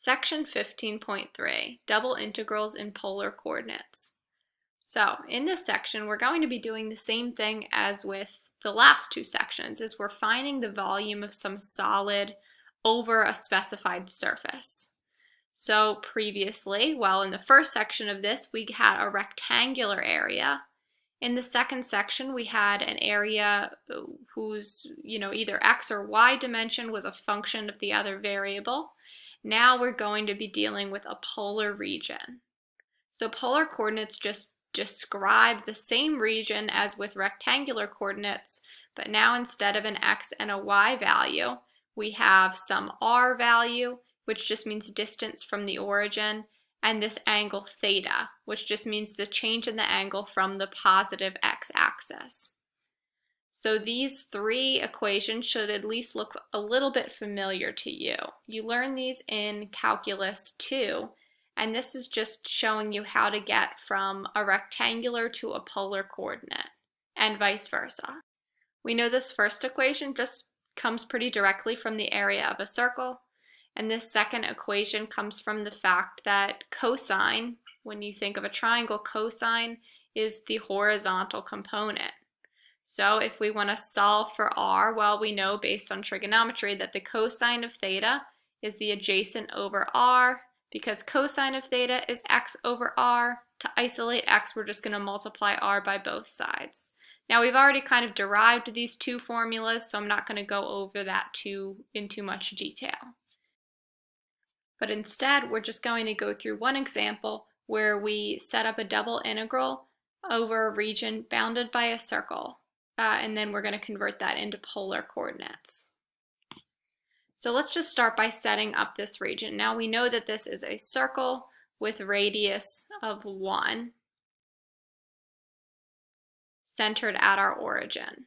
Section 15.3, double integrals in polar coordinates. So in this section, we're going to be doing the same thing as with the last two sections, is we're finding the volume of some solid over a specified surface. So previously, well, in the first section of this, we had a rectangular area. In the second section, we had an area whose, either x or y dimension was a function of the other variable. Now we're going to be dealing with a polar region. So polar coordinates just describe the same region as with rectangular coordinates, but now instead of an x and a y value, we have some r value, which just means distance from the origin, and this angle theta, which just means the change in the angle from the positive x-axis. So these three equations should at least look a little bit familiar to you. You learn these in Calculus 2, and this is just showing you how to get from a rectangular to a polar coordinate, and vice versa. We know this first equation just comes pretty directly from the area of a circle, and this second equation comes from the fact that cosine, when you think of a triangle, cosine is the horizontal component. So if we want to solve for r, well, we know based on trigonometry that the cosine of theta is the adjacent over r. Because cosine of theta is x over r, to isolate x, we're just going to multiply r by both sides. Now we've already kind of derived these two formulas, so I'm not going to go over that in too much detail. But instead, we're just going to go through one example where we set up a double integral over a region bounded by a circle. And then we're going to convert that into polar coordinates. So let's just start by setting up this region. Now we know that this is a circle with radius of 1, centered at our origin.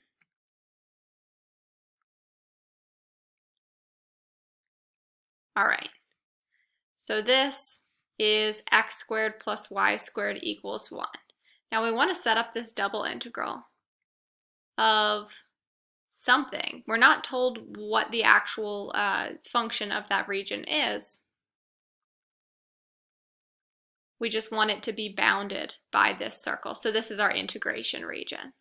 All right, so this is x squared plus y squared equals 1. Now we want to set up this double integral of something. We're not told what the actual function of that region is. We just want it to be bounded by this circle. So this is our integration region.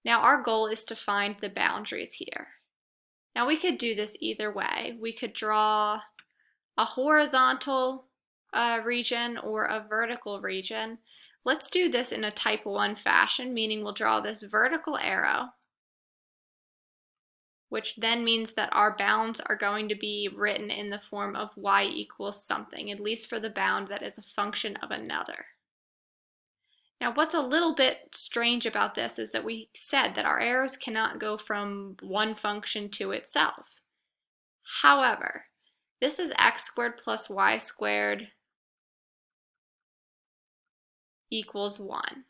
Now our goal is to find the boundaries here. Now we could do this either way. We could draw a horizontal region or a vertical region. Let's do this in a type 1 fashion, meaning we'll draw this vertical arrow, which then means that our bounds are going to be written in the form of y equals something, at least for the bound that is a function of another. Now what's a little bit strange about this is that we said that our arrows cannot go from one function to itself. However, this is x squared plus y squared equals 1.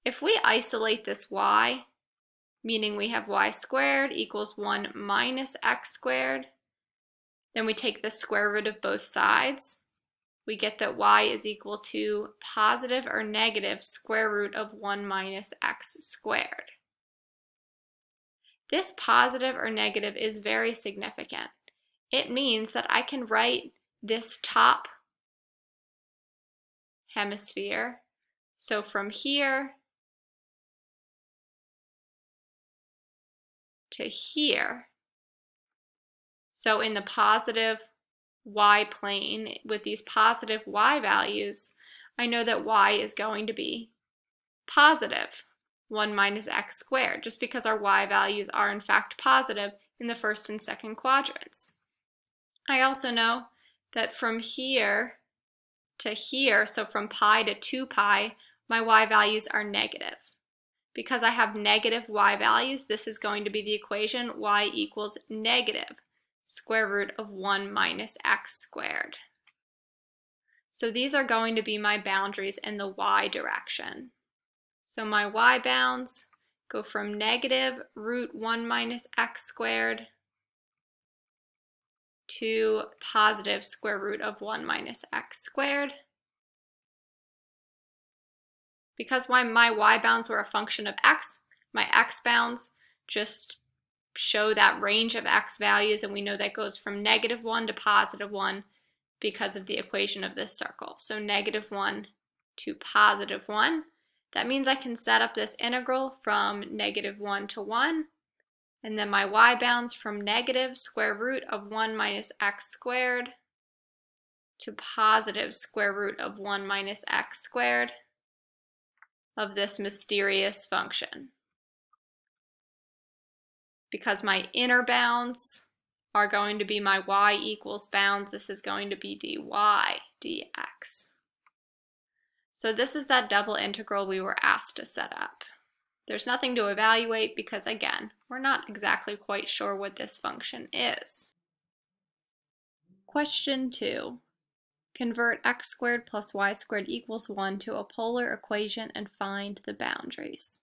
If we isolate this y, meaning we have y squared equals 1 minus x squared, then we take the square root of both sides. We get that y is equal to positive or negative square root of 1 minus x squared. This positive or negative is very significant. It means that I can write this top hemisphere, so from here to here. So in the positive y plane with these positive y values, I know that y is going to be positive 1 minus x squared, just because our y values are in fact positive in the first and second quadrants. I also know that from here to here, so from pi to 2 pi, my y values are negative. Because I have negative y values, this is going to be the equation y equals negative square root of 1 minus x squared. So these are going to be my boundaries in the y direction. So my y bounds go from negative root 1 minus x squared to positive square root of 1 minus x squared. Because my y bounds were a function of x, my x bounds just show that range of x values, and we know that goes from negative 1 to positive 1 because of the equation of this circle. So -1 to +1. That means I can set up this integral from -1 to 1, and then my y bounds from negative square root of 1 minus x squared to positive square root of 1 minus x squared of this mysterious function. Because my inner bounds are going to be my y equals bounds, this is going to be dy dx. So this is that double integral we were asked to set up. There's nothing to evaluate because, again, we're not exactly quite sure what this function is. Question 2. Convert x squared plus y squared equals 1 to a polar equation and find the boundaries.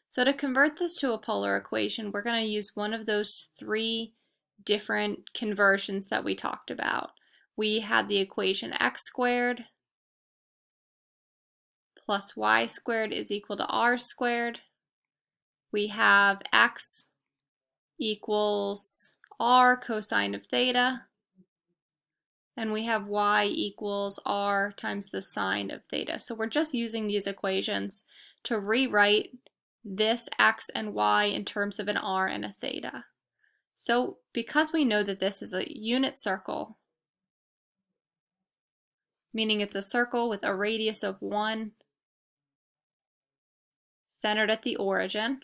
So to convert this to a polar equation, we're going to use one of those 3 different conversions that we talked about. We had the equation x squared plus y squared is equal to r squared. We have x equals r cosine of theta. And we have y equals r times the sine of theta. So we're just using these equations to rewrite this x and y in terms of an r and a theta. So because we know that this is a unit circle, meaning it's a circle with a radius of 1 centered at the origin,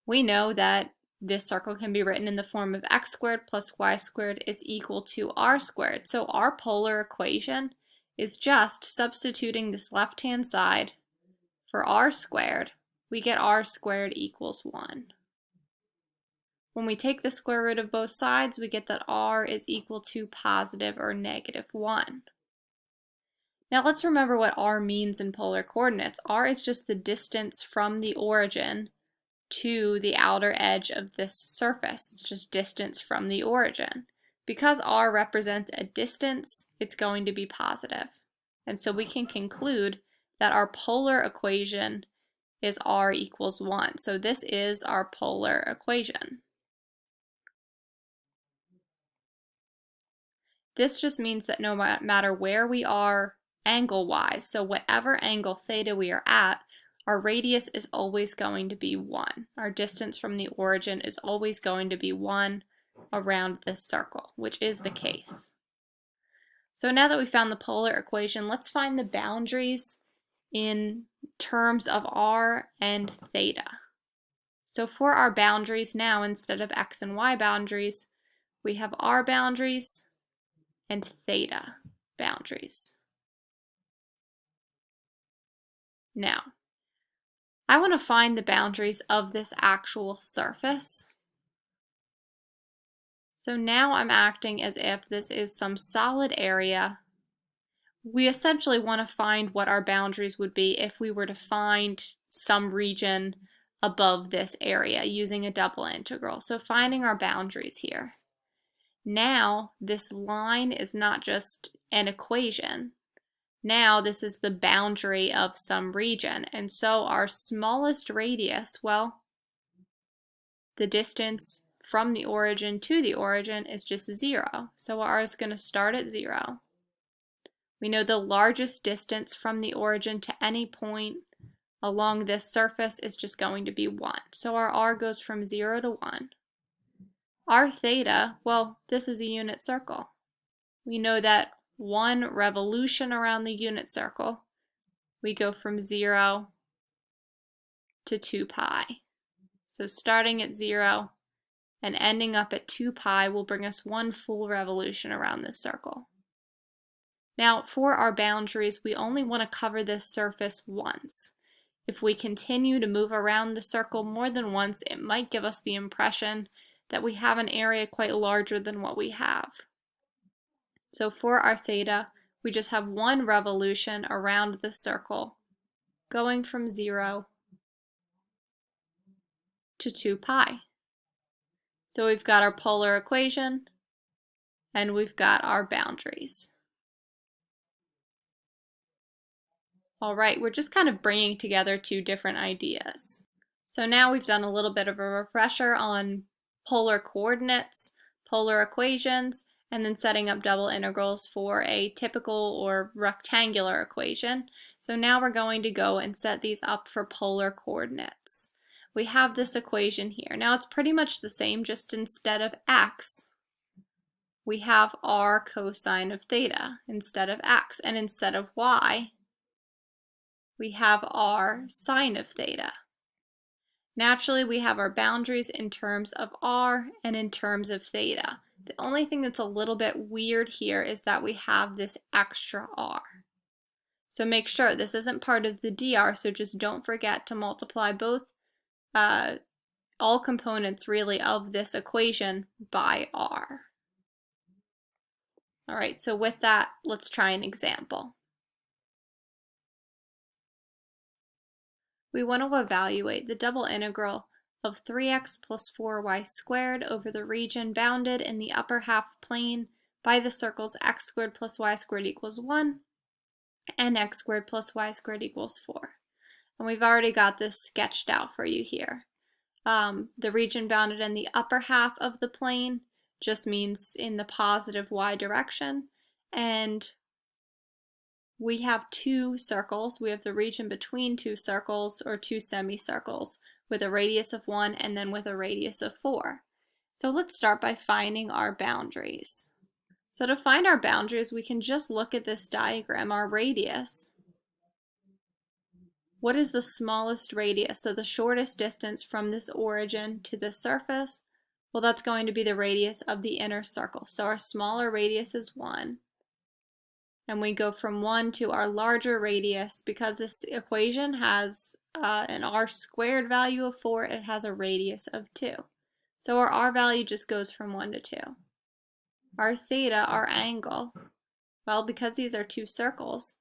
we know that this circle can be written in the form of x squared plus y squared is equal to r squared. So our polar equation is just substituting this left-hand side for r squared. We get r squared equals 1. When we take the square root of both sides, we get that r is equal to positive or -1. Now let's remember what r means in polar coordinates. R is just the distance from the origin to the outer edge of this surface. It's just distance from the origin. Because r represents a distance, it's going to be positive. And so we can conclude that our polar equation is r equals 1. So this is our polar equation. This just means that no matter where we are angle-wise, so whatever angle theta we are at, our radius is always going to be 1. Our distance from the origin is always going to be 1 around this circle, which is the case. So now that we found the polar equation, let's find the boundaries in terms of r and theta. So for our boundaries now, instead of x and y boundaries, we have r boundaries and theta boundaries. Now, I want to find the boundaries of this actual surface. So now I'm acting as if this is some solid area. We essentially want to find what our boundaries would be if we were to find some region above this area using a double integral. So finding our boundaries here. Now this line is not just an equation. Now this is the boundary of some region. And so our smallest radius, well, the distance from the origin to the origin is just 0. So r is going to start at 0. We know the largest distance from the origin to any point along this surface is just going to be 1. So our r goes from 0 to 1. Our theta, well, this is a unit circle. We know that 1 revolution around the unit circle, we go from 0 to 2 pi. So starting at 0 and ending up at 2 pi will bring us 1 full revolution around this circle. Now, for our boundaries, we only want to cover this surface once. If we continue to move around the circle more than once, it might give us the impression that we have an area quite larger than what we have. So for our theta, we just have 1 revolution around the circle, going from 0 to 2 pi. So we've got our polar equation, and we've got our boundaries. All right, we're just kind of bringing together 2 different ideas. So now we've done a little bit of a refresher on polar coordinates, polar equations, and then setting up double integrals for a typical or rectangular equation. So now we're going to go and set these up for polar coordinates. We have this equation here. Now it's pretty much the same, just instead of x, we have r cosine of theta instead of x, and instead of y, we have r sine of theta. Naturally, we have our boundaries in terms of r and in terms of theta. The only thing that's a little bit weird here is that we have this extra r. So make sure this isn't part of the dr, so just don't forget to multiply both, all components really of this equation by r. All right, so with that, let's try an example. We want to evaluate the double integral of 3x plus 4y squared over the region bounded in the upper half plane by the circles x squared plus y squared equals 1 and x squared plus y squared equals 4. And we've already got this sketched out for you here. The region bounded in the upper half of the plane just means in the positive y direction, and we have two circles. We have the region between two circles, or two semicircles, with a radius of 1 and then with a radius of 4. So let's start by finding our boundaries. So to find our boundaries, we can just look at this diagram. Our radius, what is the smallest radius? So the shortest distance from this origin to this surface, well, that's going to be the radius of the inner circle. So our smaller radius is 1. And we go from 1 to our larger radius. Because this equation has an r squared value of 4, it has a radius of 2. So our r value just goes from 1 to 2. Our theta, our angle, well, because these are two circles,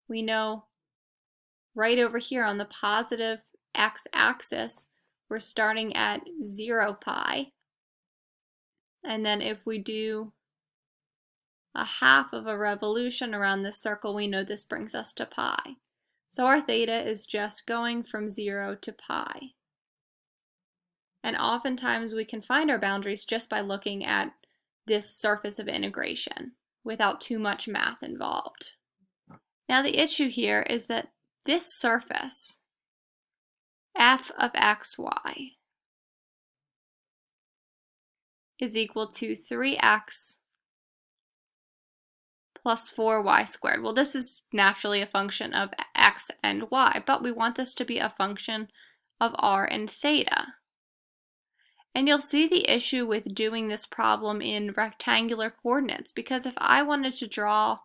we know right over here on the positive x-axis, we're starting at 0 pi. And then if we do a half of a revolution around this circle, we know this brings us to pi. So our theta is just going from 0 to pi. And oftentimes we can find our boundaries just by looking at this surface of integration without too much math involved. Now the issue here is that this surface, f of xy, is equal to 3x plus 4y squared. Well, this is naturally a function of x and y, but we want this to be a function of r and theta. And you'll see the issue with doing this problem in rectangular coordinates, because if I wanted to draw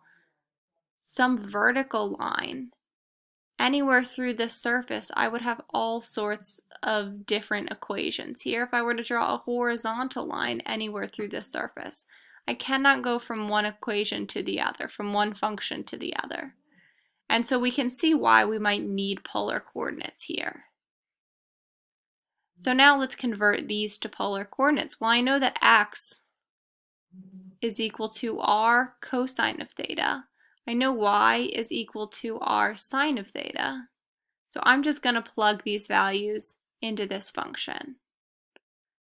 some vertical line anywhere through this surface, I would have all sorts of different equations. Here, if I were to draw a horizontal line anywhere through this surface, I cannot go from one equation to the other, from one function to the other. And so we can see why we might need polar coordinates here. So now let's convert these to polar coordinates. Well, I know that x is equal to r cosine of theta. I know y is equal to r sine of theta. So I'm just going to plug these values into this function.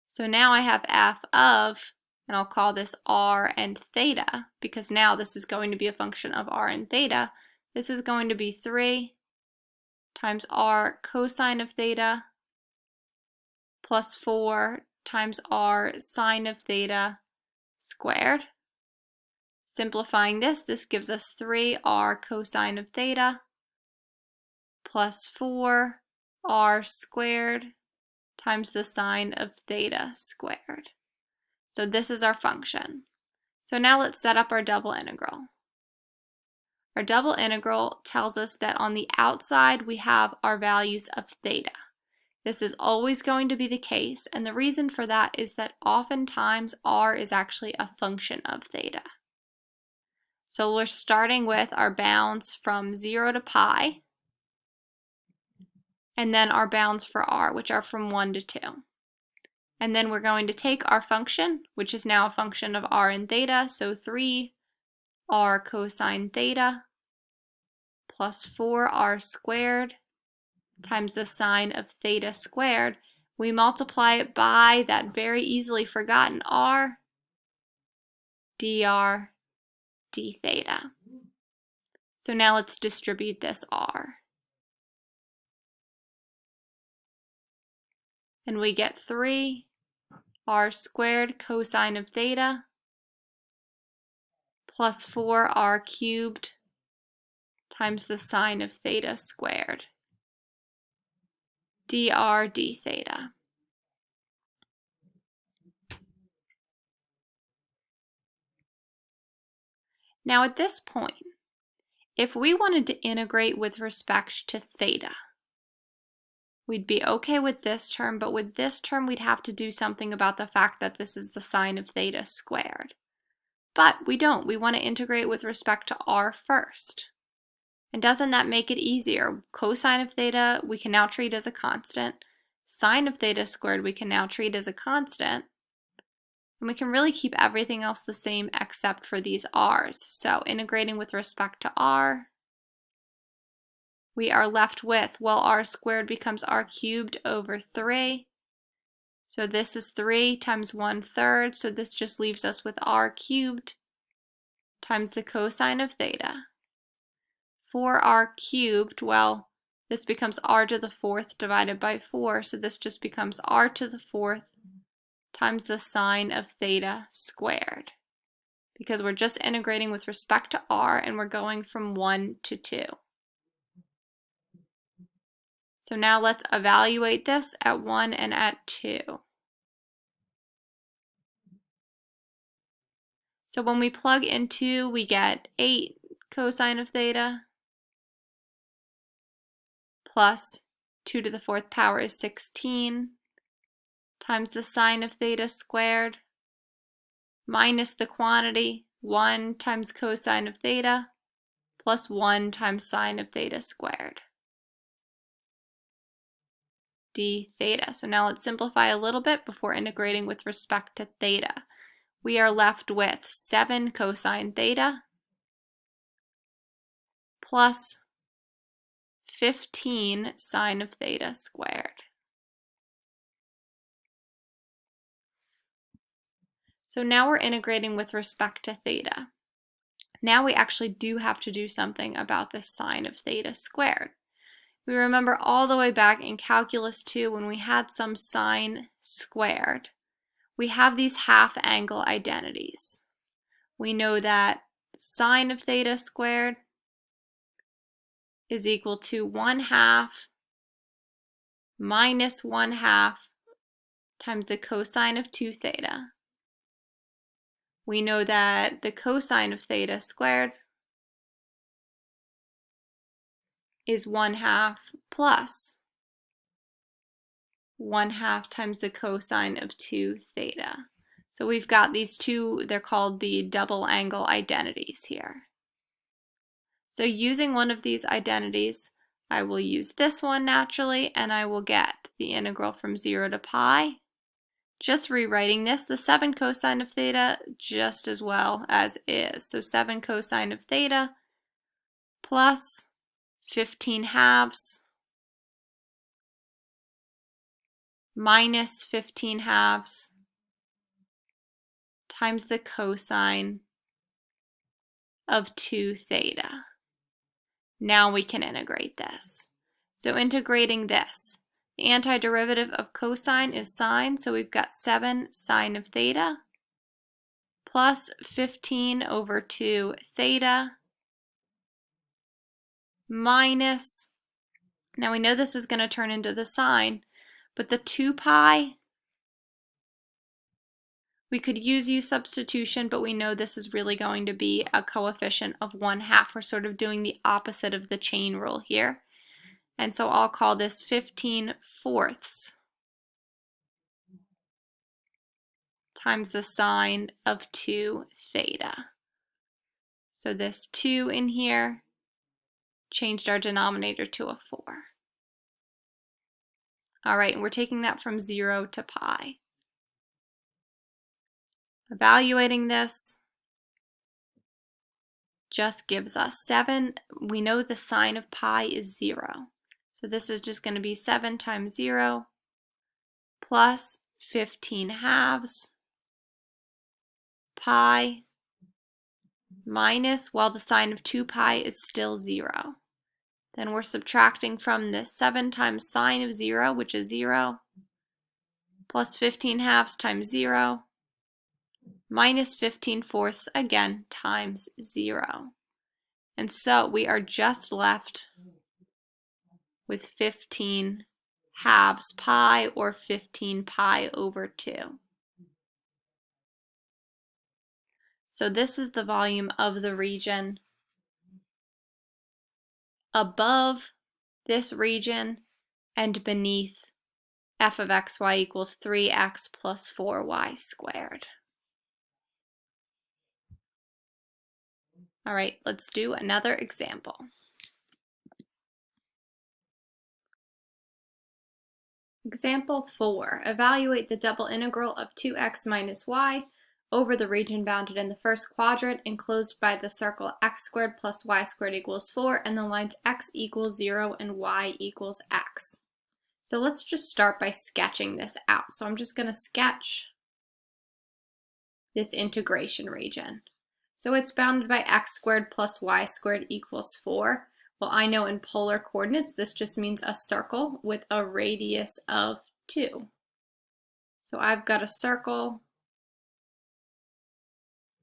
So now I have f of, and I'll call this r and theta, because now this is going to be a function of r and theta. This is going to be 3 times r cosine of theta plus 4 times r sine of theta squared. Simplifying this gives us 3r cosine of theta plus 4r squared times the sine of theta squared. So this is our function. So now let's set up our double integral. Our double integral tells us that on the outside we have our values of theta. This is always going to be the case, and the reason for that is that oftentimes r is actually a function of theta. So we're starting with our bounds from 0 to pi, and then our bounds for r, which are from 1 to 2. And then we're going to take our function, which is now a function of r and theta, so 3r cosine theta plus 4r squared times the sine of theta squared. We multiply it by that very easily forgotten r dr d theta. So now let's distribute this r. And we get 3 r squared cosine of theta plus 4r cubed times the sine of theta squared, dr d theta. Now at this point, if we wanted to integrate with respect to theta, we'd be okay with this term, but with this term we'd have to do something about the fact that this is the sine of theta squared. But we don't. We want to integrate with respect to r first. And doesn't that make it easier? Cosine of theta we can now treat as a constant. Sine of theta squared we can now treat as a constant. And we can really keep everything else the same except for these r's. So integrating with respect to r, we are left with, well, r squared becomes r cubed over 3. So this is 3 times 1/3. So this just leaves us with r cubed times the cosine of theta. 4r cubed, well, this becomes r to the 4th divided by 4. So this just becomes r to the 4th times the sine of theta squared, because we're just integrating with respect to r and we're going from 1 to 2. So now let's evaluate this at 1 and at 2. So when we plug in 2, we get 8 cosine of theta plus 2 to the 4th power is 16 times the sine of theta squared minus the quantity 1 times cosine of theta plus 1 times sine of theta squared, d theta. So now let's simplify a little bit before integrating with respect to theta. We are left with 7 cosine theta plus 15 sine of theta squared. So now we're integrating with respect to theta. Now we actually do have to do something about the sine of theta squared. We remember all the way back in Calculus 2 when we had some sine squared. We have these half angle identities. We know that sine of theta squared is equal to 1/2 minus 1/2 times the cosine of 2 theta. We know that the cosine of theta squared is 1/2 plus 1/2 times the cosine of 2 theta. So we've got these two, they're called the double angle identities here. So using one of these identities, I will use this one naturally, and I will get the integral from 0 to pi. Just rewriting this, the 7 cosine of theta just as well as is. So 7 cosine of theta plus 15 halves minus 15 halves times the cosine of 2 theta. Now we can integrate this. So integrating this, the antiderivative of cosine is sine, so we've got 7 sine of theta plus 15 over 2 theta minus, now we know this is going to turn into the sine, but the 2 pi, we could use u substitution, but we know this is really going to be a coefficient of 1/2. We're sort of doing the opposite of the chain rule here. And so I'll call this 15/4 times the sine of 2 theta. So this 2 in here changed our denominator to a 4. All right, and we're taking that from 0 to pi. Evaluating this just gives us 7. We know the sine of pi is 0. So this is just going to be 7 times 0 plus 15 halves pi minus, well, the sine of 2 pi is still 0. Then we're subtracting from this 7 times sine of 0, which is 0, plus 15 halves times 0, minus 15 fourths, again, times 0. And so we are just left with 15 halves pi, or 15 pi over 2. So this is the volume of the region above this region and beneath f of xy equals 3x plus 4y squared. All right, let's do another example. Example 4. Evaluate the double integral of 2x minus y over the region bounded in the first quadrant enclosed by the circle x squared plus y squared equals 4 and the lines x equals 0 and y equals x. So let's just start by sketching this out. So I'm just going to sketch this integration region. So it's bounded by x squared plus y squared equals 4. Well, I know in polar coordinates this just means a circle with a radius of 2. So I've got a circle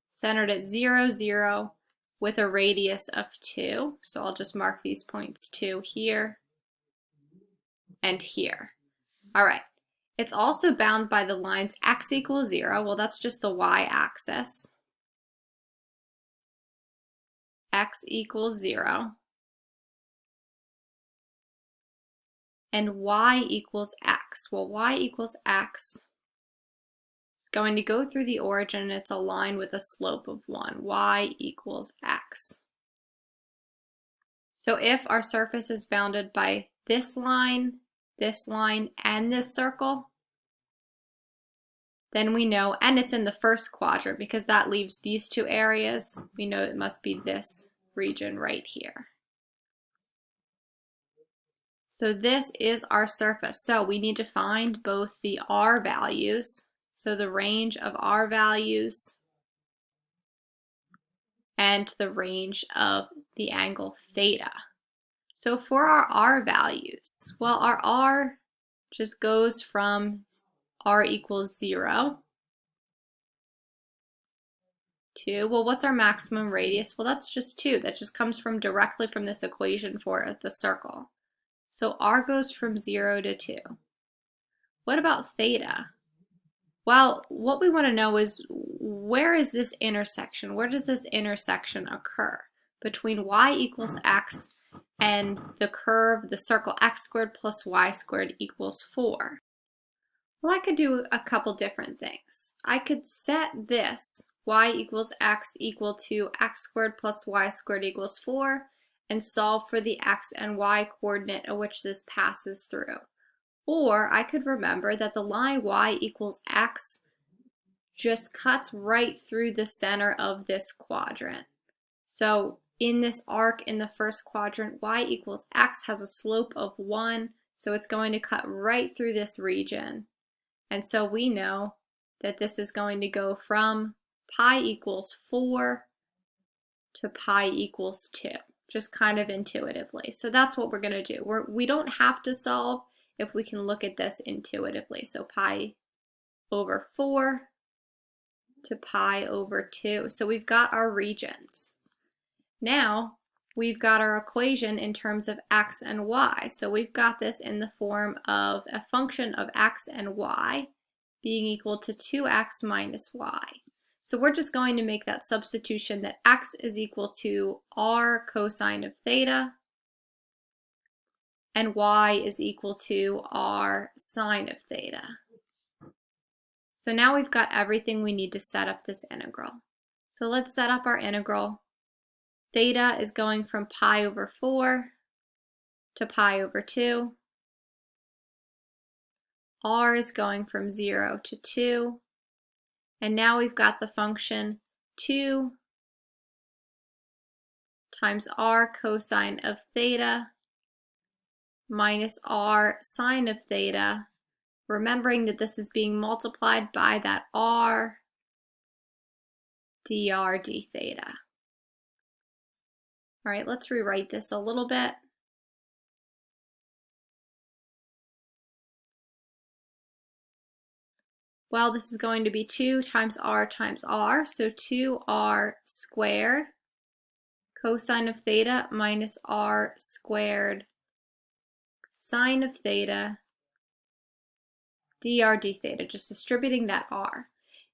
centered at 0, 0 with a radius of 2. So I'll just mark these points 2 here and here. All right. It's also bound by the lines x equals 0. Well, that's just the y-axis. X equals 0. And y equals x. Well, y equals x is going to go through the origin, and it's a line with a slope of 1. Y equals x. So if our surface is bounded by this line, and this circle, then we know, and it's in the first quadrant because that leaves these two areas, we know it must be this region right here. So this is our surface. So we need to find both the r values, so the range of r values, and the range of the angle theta. So for our r values, well, our r just goes from r equals 0 to, well, what's our maximum radius? Well, that's just 2. That just comes from directly from this equation for the circle. So r goes from 0 to 2. What about theta? Well, what we want to know is, where is this intersection? Where does this intersection occur between y equals x and the curve, the circle x squared plus y squared equals 4? Well, I could do a couple different things. I could set this y equals x equal to x squared plus y squared equals 4 and solve for the x and y coordinate at which this passes through. Or I could remember that the line y equals x just cuts right through the center of this quadrant. So in this arc in the first quadrant, y equals x has a slope of 1, so it's going to cut right through this region. And so we know that this is going to go from pi equals 4 to pi equals 2, just kind of intuitively. So that's what we're going to do. We don't have to solve if we can look at this intuitively. So pi over 4 to pi over 2. So we've got our regions. Now we've got our equation in terms of x and y. So we've got this in the form of a function of x and y being equal to 2x minus y. So we're just going to make that substitution that x is equal to r cosine of theta and y is equal to r sine of theta. So now we've got everything we need to set up this integral. So let's set up our integral. Theta is going from pi over 4 to pi over 2. R is going from 0 to 2. And now we've got the function 2 times r cosine of theta minus r sine of theta, remembering that this is being multiplied by that r dr d theta. All right, let's rewrite this a little bit. Well, this is going to be 2 times r, so 2r squared cosine of theta minus r squared sine of theta dr d theta, just distributing that r.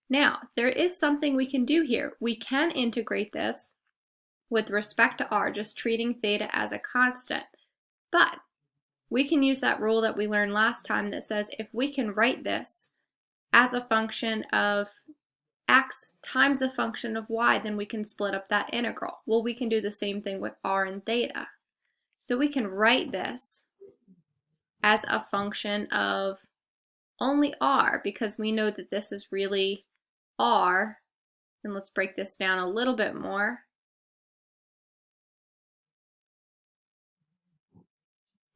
Now, there is something we can do here. We can integrate this with respect to r, just treating theta as a constant. But we can use that rule that we learned last time that says if we can write this as a function of x times a function of y, then we can split up that integral. Well, we can do the same thing with r and theta. So we can write this as a function of only r, because we know that this is really r. And let's break this down a little bit more.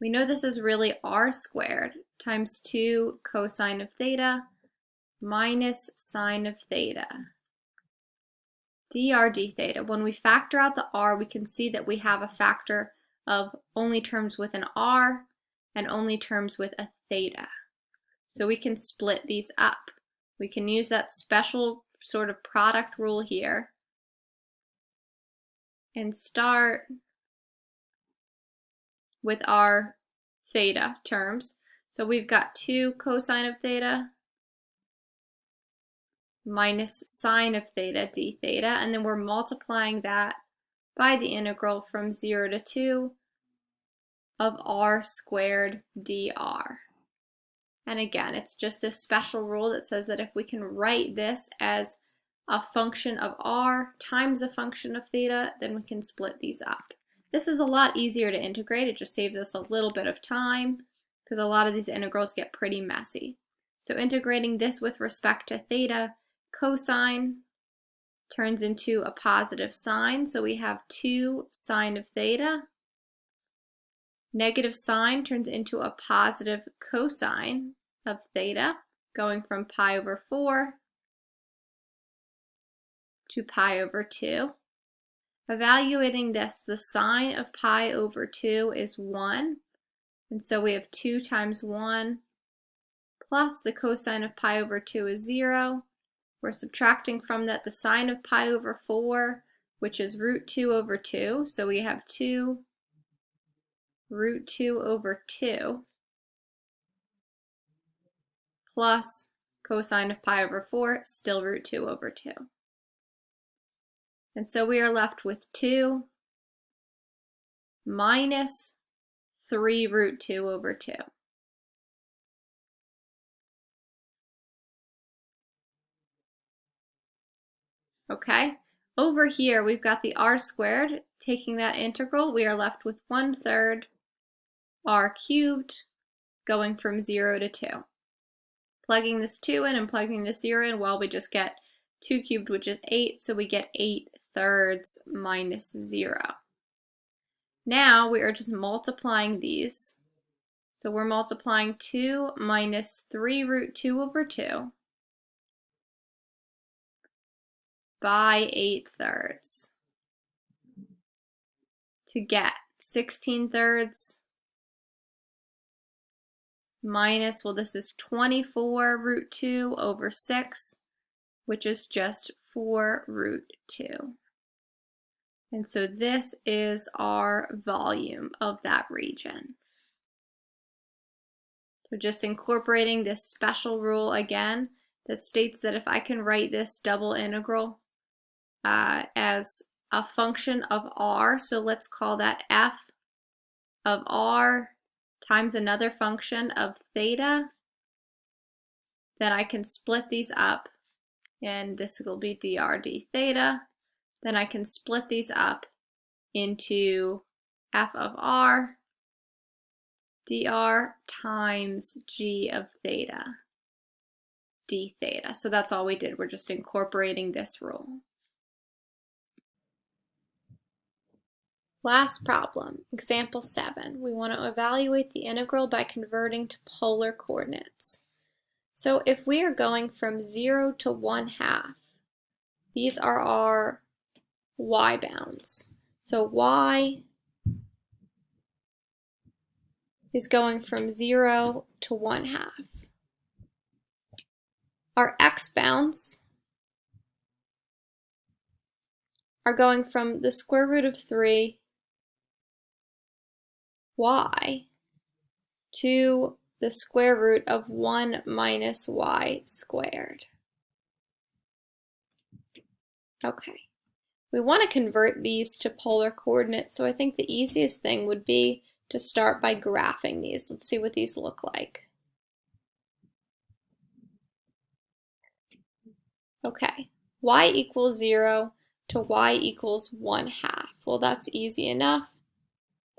We know this is really r squared times 2 cosine of theta minus sine of theta dr d theta. When we factor out the r, we can see that we have a factor of only terms with an r and only terms with a theta. So we can split these up. We can use that special sort of product rule here and start with our theta terms. So we've got 2 cosine of theta minus sine of theta d theta, and then we're multiplying that by the integral from 0 to 2 of r squared dr. And again, it's just this special rule that says that if we can write this as a function of r times a function of theta, then we can split these up. This is a lot easier to integrate. It just saves us a little bit of time because a lot of these integrals get pretty messy. So integrating this with respect to theta, cosine turns into a positive sine. So we have 2 sine of theta. Negative sine turns into a positive cosine of theta, going from pi over 4 to pi over 2. Evaluating this, the sine of pi over 2 is 1, and so we have 2 times 1 plus the cosine of pi over 2 is 0. We're subtracting from that the sine of pi over 4, which is root 2 over 2, so we have 2 root 2 over 2 plus cosine of pi over 4, still root 2 over 2. And so we are left with 2 minus 3 root 2 over 2. Okay, over here we've got the r squared. Taking that integral, we are left with 1/3 r cubed going from 0 to 2. Plugging this 2 in and plugging this 0 in, well, we just get 2 cubed, which is 8, so we get 8/3 minus 0. Now we are just multiplying these. So we're multiplying 2 minus 3 root 2 over 2 by 8/3 to get 16/3 minus, well, this is 24 root 2 over 6, which is just 4 root 2. And so this is our volume of that region. So just incorporating this special rule again that states that if I can write this double integral as a function of r, so let's call that f of r times another function of theta, then I can split these up, and this will be dr d theta. Then I can split these up into f of r dr times g of theta d theta. So that's all we did. We're just incorporating this rule. Last problem, example 7. We want to evaluate the integral by converting to polar coordinates. So if we are going from 0 to 1/2, these are our y bounds. So y is going from 0 to 1/2. Our x bounds are going from the square root of 3y to the square root of 1 minus y squared. Okay, we want to convert these to polar coordinates, so I think the easiest thing would be to start by graphing these. Let's see what these look like. Okay, y equals 0 to y equals 1/2. Well, that's easy enough.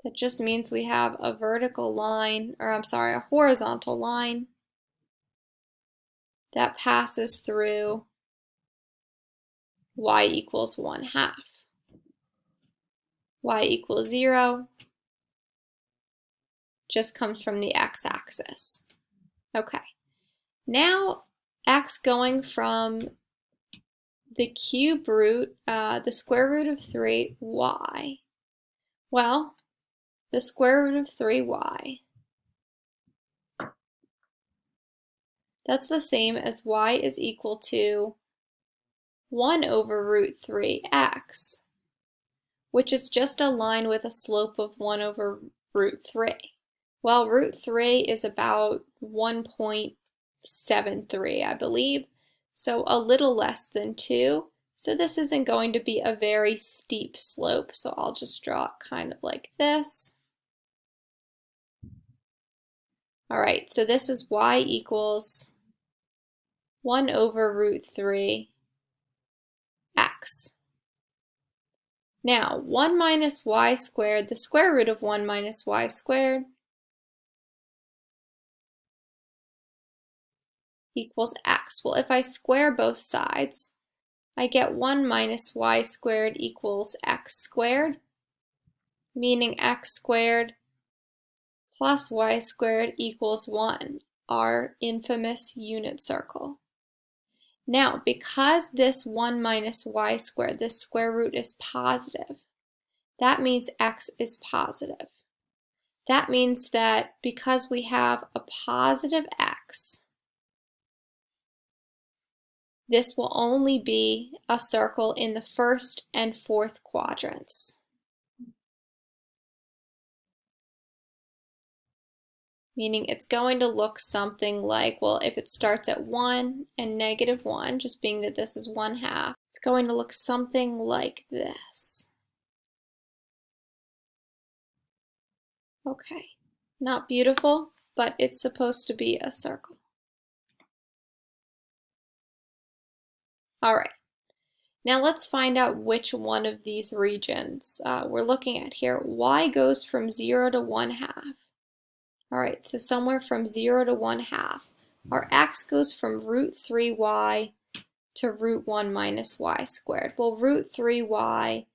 That just means we have a vertical line, or I'm sorry, a horizontal line that passes through y equals 1/2. Y equals 0 just comes from the x-axis. Okay, now x going from the cube root, the square root of 3y. Well, the square root of 3y, that's the same as y is equal to 1 over root 3x, which is just a line with a slope of 1 over root 3. Well, root 3 is about 1.73, I believe, so a little less than 2. So this isn't going to be a very steep slope, so I'll just draw it kind of like this. All right, so this is y equals 1 over root 3x. Now, 1 minus y squared, the square root of 1 minus y squared, equals x. Well, if I square both sides, I get 1 minus y squared equals x squared, meaning x squared plus y squared equals 1, our infamous unit circle. Now, because this 1 minus y squared, this square root is positive, that means x is positive. That means that because we have a positive x, this will only be a circle in the first and fourth quadrants. Meaning it's going to look something like, well, if it starts at 1 and -1, just being that this is 1/2, it's going to look something like this. Okay, not beautiful, but it's supposed to be a circle. All right, now let's find out which one of these regions we're looking at here. Y goes from 0 to 1/2. All right, so somewhere from 0 to 1/2. Our x goes from root 3y to root 1 minus y squared. Well, root 3y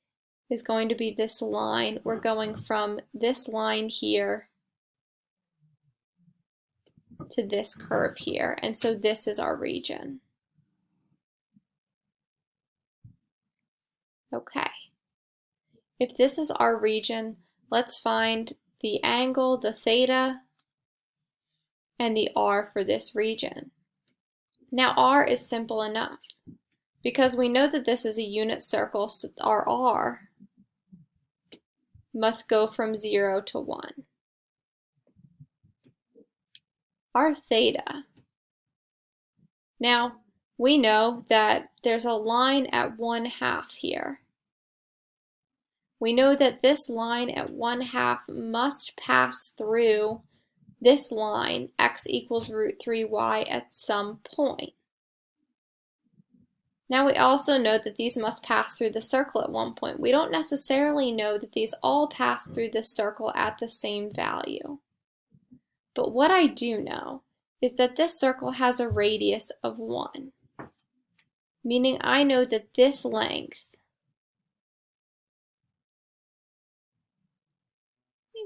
is going to be this line. We're going from this line here to this curve here, and so this is our region. Okay, if this is our region, let's find the angle, the theta, and the r for this region. Now r is simple enough. Because we know that this is a unit circle, so our r must go from 0 to 1. Our theta. Now, we know that there's a line at 1/2 here. We know that this line at 1/2 must pass through this line, x equals root 3y, at some point. Now we also know that these must pass through the circle at one point. We don't necessarily know that these all pass through this circle at the same value. But what I do know is that this circle has a radius of 1, meaning I know that this length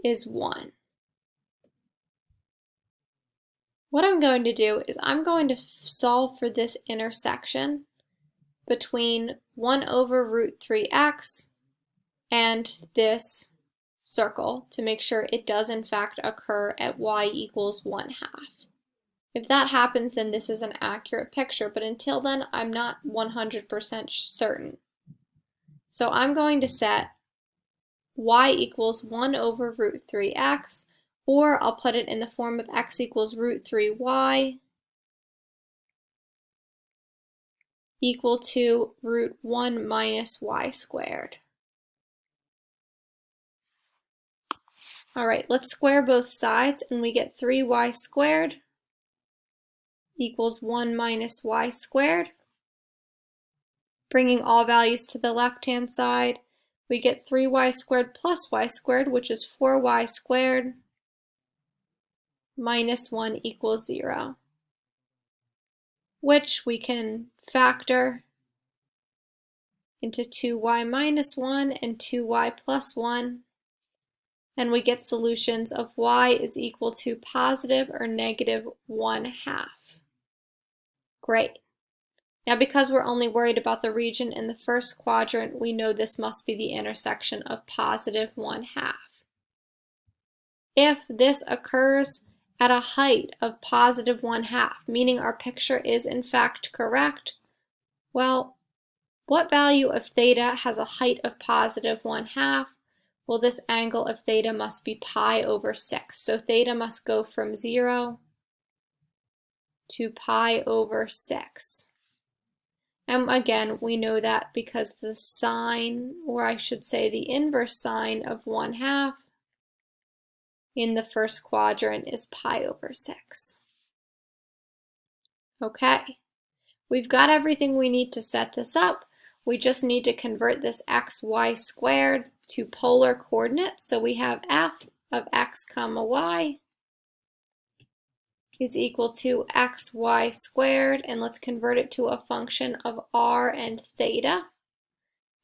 is 1. What I'm going to do is I'm going to solve for this intersection between 1 over root 3x and this circle to make sure it does in fact occur at y equals 1/2. If that happens, then this is an accurate picture, but until then, I'm not 100% certain. So I'm going to set y equals 1 over root 3x, or I'll put it in the form of x equals root 3y equal to root 1 minus y squared. All right, let's square both sides, and we get 3y squared equals 1 minus y squared. Bringing all values to the left-hand side, we get 3y squared plus y squared, which is 4y squared, minus 1 equals 0, which we can factor into 2y minus 1 and 2y plus 1, and we get solutions of y is equal to positive or negative 1/2. Great. Now, because we're only worried about the region in the first quadrant, we know this must be the intersection of positive 1/2. If this occurs at a height of positive 1/2, meaning our picture is in fact correct, well, what value of theta has a height of positive 1/2? Well, this angle of theta must be pi over 6. So theta must go from 0 to pi over 6. And again, we know that because the sine, or I should say the inverse sine of 1/2 in the first quadrant is pi over 6. Okay, we've got everything we need to set this up. We just need to convert this xy squared to polar coordinates. So we have f of x comma y is equal to xy squared, and let's convert it to a function of r and theta.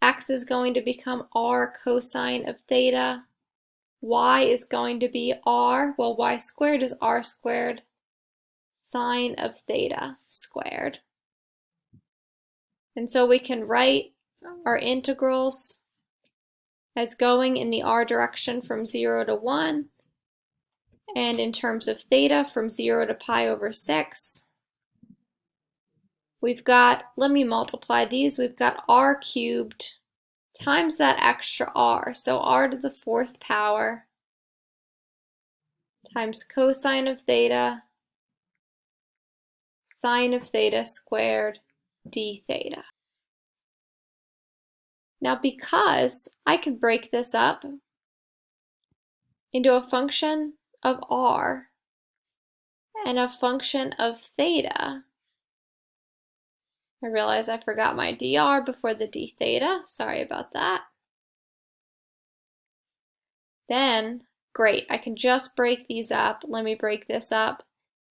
X is going to become r cosine of theta. Y is going to be r, well, y squared is r squared sine of theta squared. And so we can write our integrals as going in the r direction from 0 to 1, and in terms of theta from 0 to pi over 6. We've got, let me multiply these, we've got r cubed times that extra r, so r to the 4th power times cosine of theta sine of theta squared d theta. Now, because I can break this up into a function of r and a function of theta, I realize I forgot my dr before the d theta, sorry about that. Then, great, I can just break these up. Let me break this up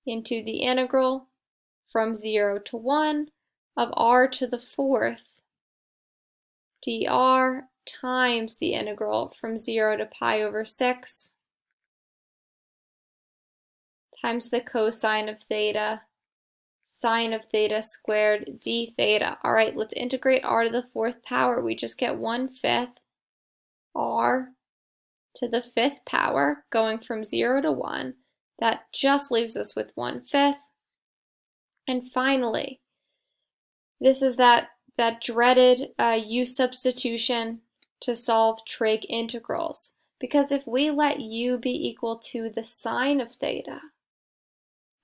into the integral from 0 to 1 of r to the 4th dr times the integral from 0 to pi over 6 times the cosine of theta sine of theta squared d theta. All right, let's integrate r to the 4th power. We just get 1/5 r to the 5th power going from 0 to 1. That just leaves us with 1/5. And finally, this is that dreaded u substitution to solve trig integrals. Because if we let u be equal to the sine of theta,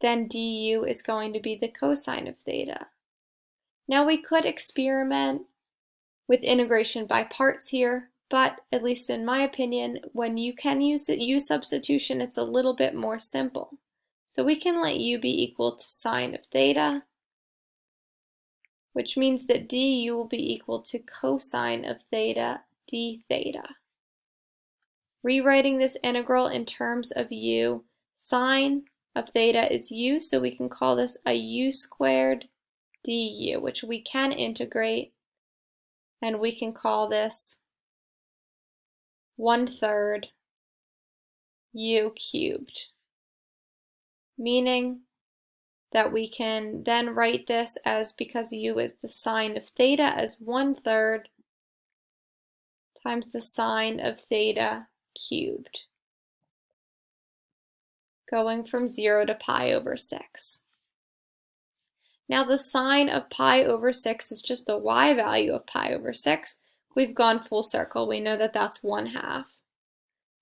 then du is going to be the cosine of theta. Now we could experiment with integration by parts here, but at least in my opinion, when you can use u substitution, it's a little bit more simple. So we can let u be equal to sine of theta, which means that du will be equal to cosine of theta d theta. Rewriting this integral in terms of u, sine of theta is u, so we can call this a u squared du, which we can integrate, and we can call this 1/3 u cubed, meaning that we can then write this as, because u is the sine of theta, as 1/3 times the sine of theta cubed, going from 0 to pi over 6. Now the sine of pi over 6 is just the y value of pi over 6. We've gone full circle. We know that that's 1/2.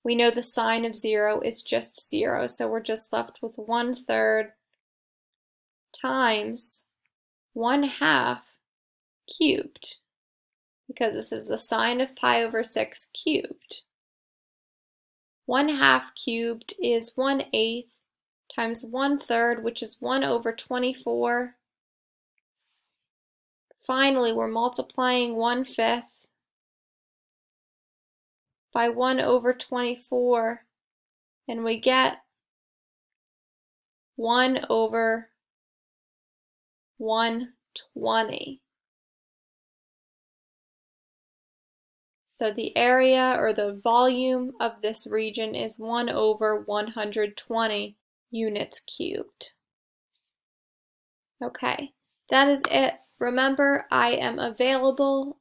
We know the sine of 0 is just 0, so we're just left with 1/3 times 1/2 cubed, because this is the sine of pi over 6 cubed. 1/2 cubed is 1/8 times 1/3, which is 1 over 24. Finally, we're multiplying 1/5 by 1 over 24, and we get 1 over 120. So the area or the volume of this region is 1 over 120 units cubed. Okay, that is it. Remember, I am available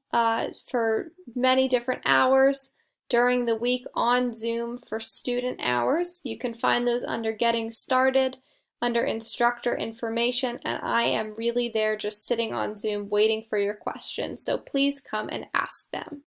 for many different hours during the week on Zoom for student hours. You can find those under Getting Started, under Instructor Information, and I am really there just sitting on Zoom waiting for your questions. So please come and ask them.